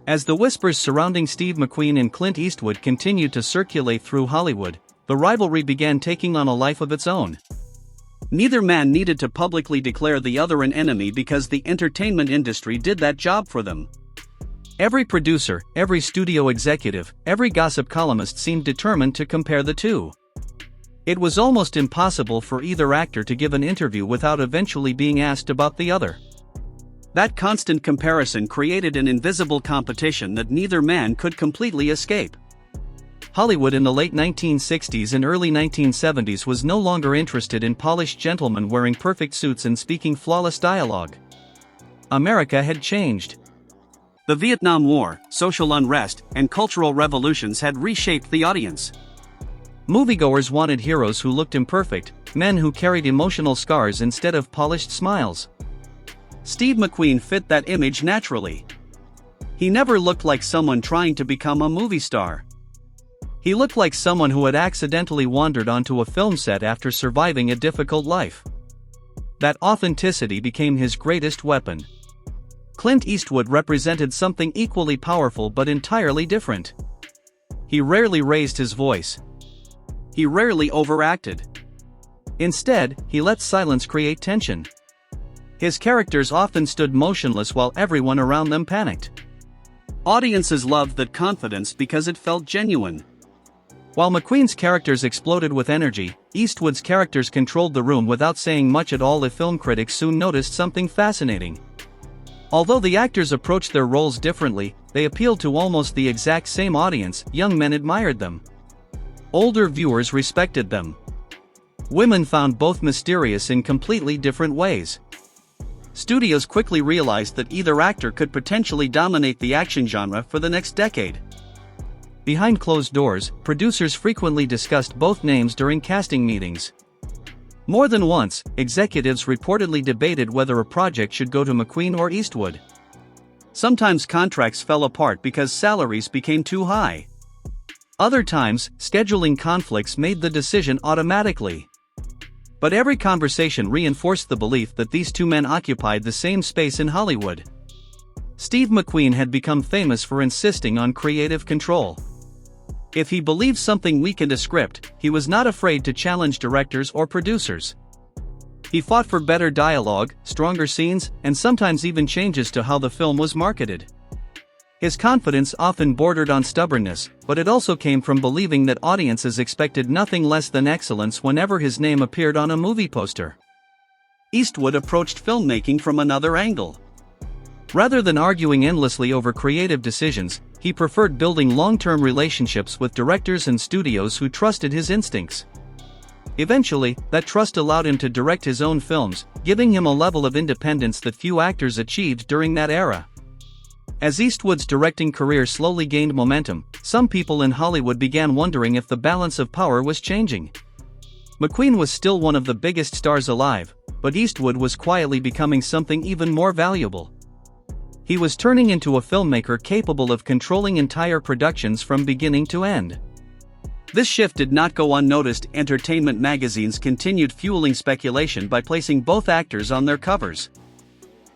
As the whispers surrounding Steve McQueen and Clint Eastwood continued to circulate through Hollywood, the rivalry began taking on a life of its own. Neither man needed to publicly declare the other an enemy because the entertainment industry did that job for them. Every producer, every studio executive, every gossip columnist seemed determined to compare the two. It was almost impossible for either actor to give an interview without eventually being asked about the other. That constant comparison created an invisible competition that neither man could completely escape. Hollywood in the late 1960s and early 1970s was no longer interested in polished gentlemen wearing perfect suits and speaking flawless dialogue. America had changed. The Vietnam War, social unrest, and cultural revolutions had reshaped the audience. Moviegoers wanted heroes who looked imperfect, men who carried emotional scars instead of polished smiles. Steve McQueen fit that image naturally. He never looked like someone trying to become a movie star. He looked like someone who had accidentally wandered onto a film set after surviving a difficult life. That authenticity became his greatest weapon. Clint Eastwood represented something equally powerful but entirely different. He rarely raised his voice. He rarely overacted. Instead, he let silence create tension. His characters often stood motionless while everyone around them panicked. Audiences loved that confidence because it felt genuine. While McQueen's characters exploded with energy, Eastwood's characters controlled the room without saying much at all. Film critics soon noticed something fascinating. Although the actors approached their roles differently, they appealed to almost the exact same audience. Young men admired them. Older viewers respected them. Women found both mysterious in completely different ways. Studios quickly realized that either actor could potentially dominate the action genre for the next decade. Behind closed doors, producers frequently discussed both names during casting meetings. More than once, executives reportedly debated whether a project should go to McQueen or Eastwood. Sometimes contracts fell apart because salaries became too high. Other times, scheduling conflicts made the decision automatically. But every conversation reinforced the belief that these two men occupied the same space in Hollywood. Steve McQueen had become famous for insisting on creative control. If he believed something weakened a script, he was not afraid to challenge directors or producers. He fought for better dialogue, stronger scenes, and sometimes even changes to how the film was marketed. His confidence often bordered on stubbornness, but it also came from believing that audiences expected nothing less than excellence whenever his name appeared on a movie poster. Eastwood approached filmmaking from another angle. Rather than arguing endlessly over creative decisions, he preferred building long-term relationships with directors and studios who trusted his instincts. Eventually, that trust allowed him to direct his own films, giving him a level of independence that few actors achieved during that era. As Eastwood's directing career slowly gained momentum, some people in Hollywood began wondering if the balance of power was changing. McQueen was still one of the biggest stars alive, but Eastwood was quietly becoming something even more valuable. He was turning into a filmmaker capable of controlling entire productions from beginning to end. This shift did not go unnoticed. Entertainment magazines continued fueling speculation by placing both actors on their covers.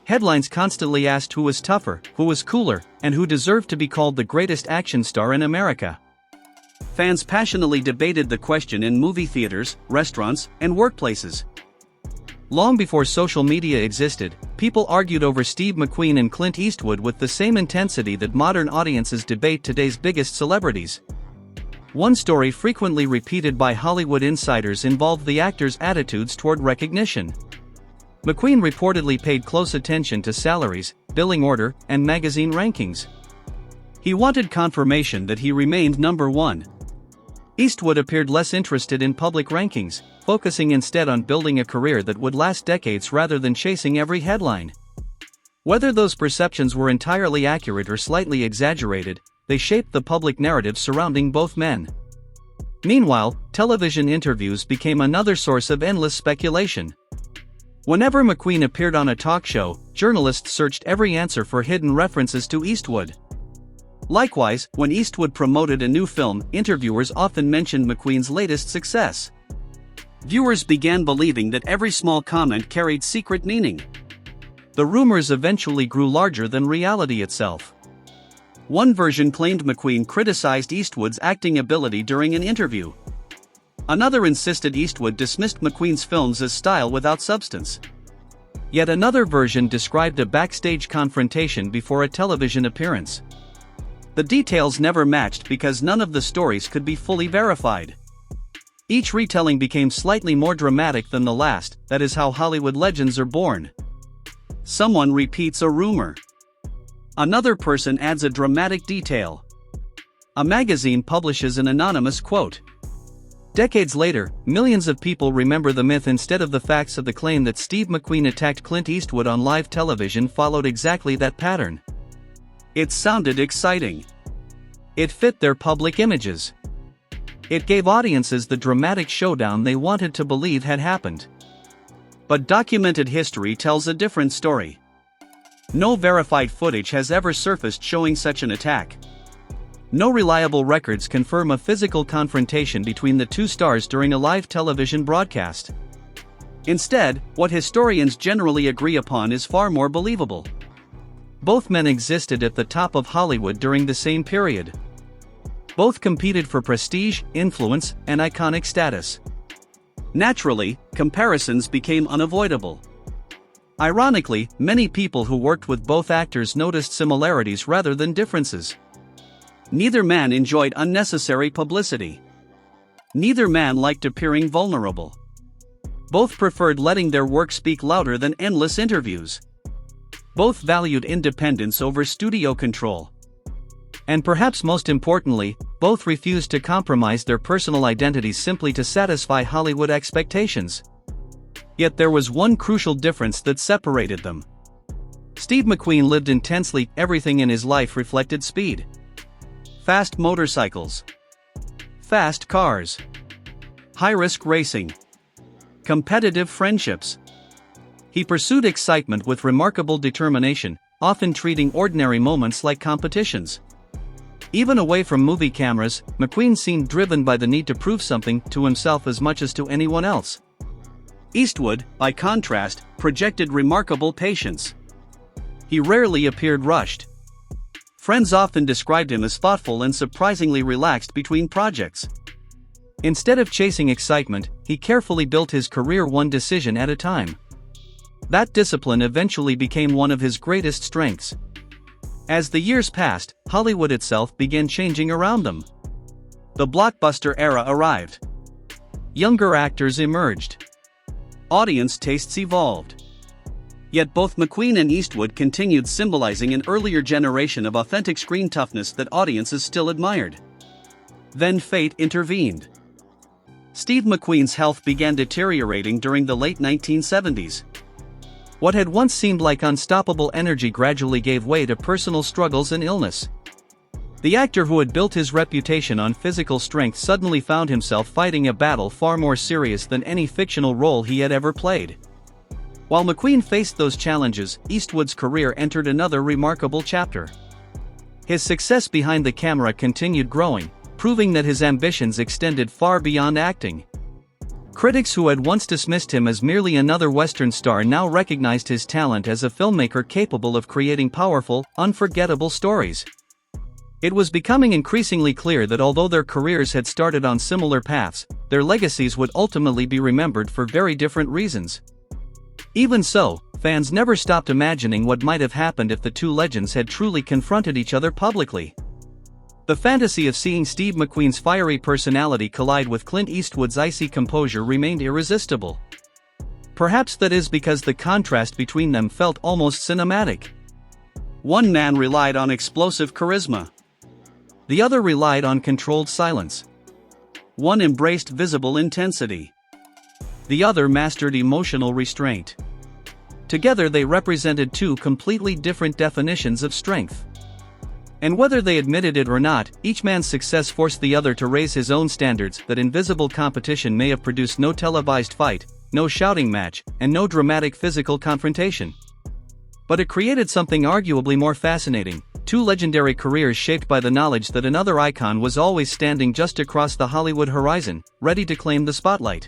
Headlines constantly asked who was tougher, who was cooler, and who deserved to be called the greatest action star in America. Fans passionately debated the question in movie theaters, restaurants, and workplaces. Long before social media existed, people argued over Steve McQueen and Clint Eastwood with the same intensity that modern audiences debate today's biggest celebrities. One story frequently repeated by Hollywood insiders involved the actors' attitudes toward recognition. McQueen reportedly paid close attention to salaries, billing order, and magazine rankings. He wanted confirmation that he remained number one. Eastwood appeared less interested in public rankings, focusing instead on building a career that would last decades rather than chasing every headline. Whether those perceptions were entirely accurate or slightly exaggerated, they shaped the public narrative surrounding both men. Meanwhile, television interviews became another source of endless speculation. Whenever McQueen appeared on a talk show, journalists searched every answer for hidden references to Eastwood. Likewise, when Eastwood promoted a new film, interviewers often mentioned McQueen's latest success. Viewers began believing that every small comment carried secret meaning. The rumors eventually grew larger than reality itself. One version claimed McQueen criticized Eastwood's acting ability during an interview. Another insisted Eastwood dismissed McQueen's films as style without substance. Yet another version described a backstage confrontation before a television appearance. The details never matched because none of the stories could be fully verified. Each retelling became slightly more dramatic than the last. That is how Hollywood legends are born. Someone repeats a rumor. Another person adds a dramatic detail. A magazine publishes an anonymous quote. Decades later, millions of people remember the myth instead of the facts of the claim that Steve McQueen attacked Clint Eastwood on live television followed exactly that pattern. It sounded exciting. It fit their public images. It gave audiences the dramatic showdown they wanted to believe had happened. But documented history tells a different story. No verified footage has ever surfaced showing such an attack. No reliable records confirm a physical confrontation between the two stars during a live television broadcast. Instead, what historians generally agree upon is far more believable. Both men existed at the top of Hollywood during the same period. Both competed for prestige, influence, and iconic status. Naturally, comparisons became unavoidable. Ironically, many people who worked with both actors noticed similarities rather than differences. Neither man enjoyed unnecessary publicity. Neither man liked appearing vulnerable. Both preferred letting their work speak louder than endless interviews. Both valued independence over studio control. And perhaps most importantly, both refused to compromise their personal identities simply to satisfy Hollywood expectations. Yet there was one crucial difference that separated them. Steve McQueen lived intensely. Everything in his life reflected speed. Fast motorcycles. Fast cars. High-risk racing. Competitive friendships. He pursued excitement with remarkable determination, often treating ordinary moments like competitions. Even away from movie cameras, McQueen seemed driven by the need to prove something to himself as much as to anyone else. Eastwood, by contrast, projected remarkable patience. He rarely appeared rushed. Friends often described him as thoughtful and surprisingly relaxed between projects. Instead of chasing excitement, he carefully built his career one decision at a time. That discipline eventually became one of his greatest strengths. As the years passed, Hollywood itself began changing around them. The blockbuster era arrived. Younger actors emerged. Audience tastes evolved. Yet both McQueen and Eastwood continued symbolizing an earlier generation of authentic screen toughness that audiences still admired. Then fate intervened. Steve McQueen's health began deteriorating during the late 1970s. What had once seemed like unstoppable energy gradually gave way to personal struggles and illness. The actor who had built his reputation on physical strength suddenly found himself fighting a battle far more serious than any fictional role he had ever played. While McQueen faced those challenges, Eastwood's career entered another remarkable chapter. His success behind the camera continued growing, proving that his ambitions extended far beyond acting. Critics who had once dismissed him as merely another Western star now recognized his talent as a filmmaker capable of creating powerful, unforgettable stories. It was becoming increasingly clear that although their careers had started on similar paths, their legacies would ultimately be remembered for very different reasons. Even so, fans never stopped imagining what might have happened if the two legends had truly confronted each other publicly. The fantasy of seeing Steve McQueen's fiery personality collide with Clint Eastwood's icy composure remained irresistible. Perhaps that is because the contrast between them felt almost cinematic. One man relied on explosive charisma. The other relied on controlled silence. One embraced visible intensity. The other mastered emotional restraint. Together they represented two completely different definitions of strength. And whether they admitted it or not, each man's success forced the other to raise his own standards. That invisible competition may have produced no televised fight, no shouting match, and no dramatic physical confrontation. But it created something arguably more fascinating: two legendary careers shaped by the knowledge that another icon was always standing just across the Hollywood horizon, ready to claim the spotlight.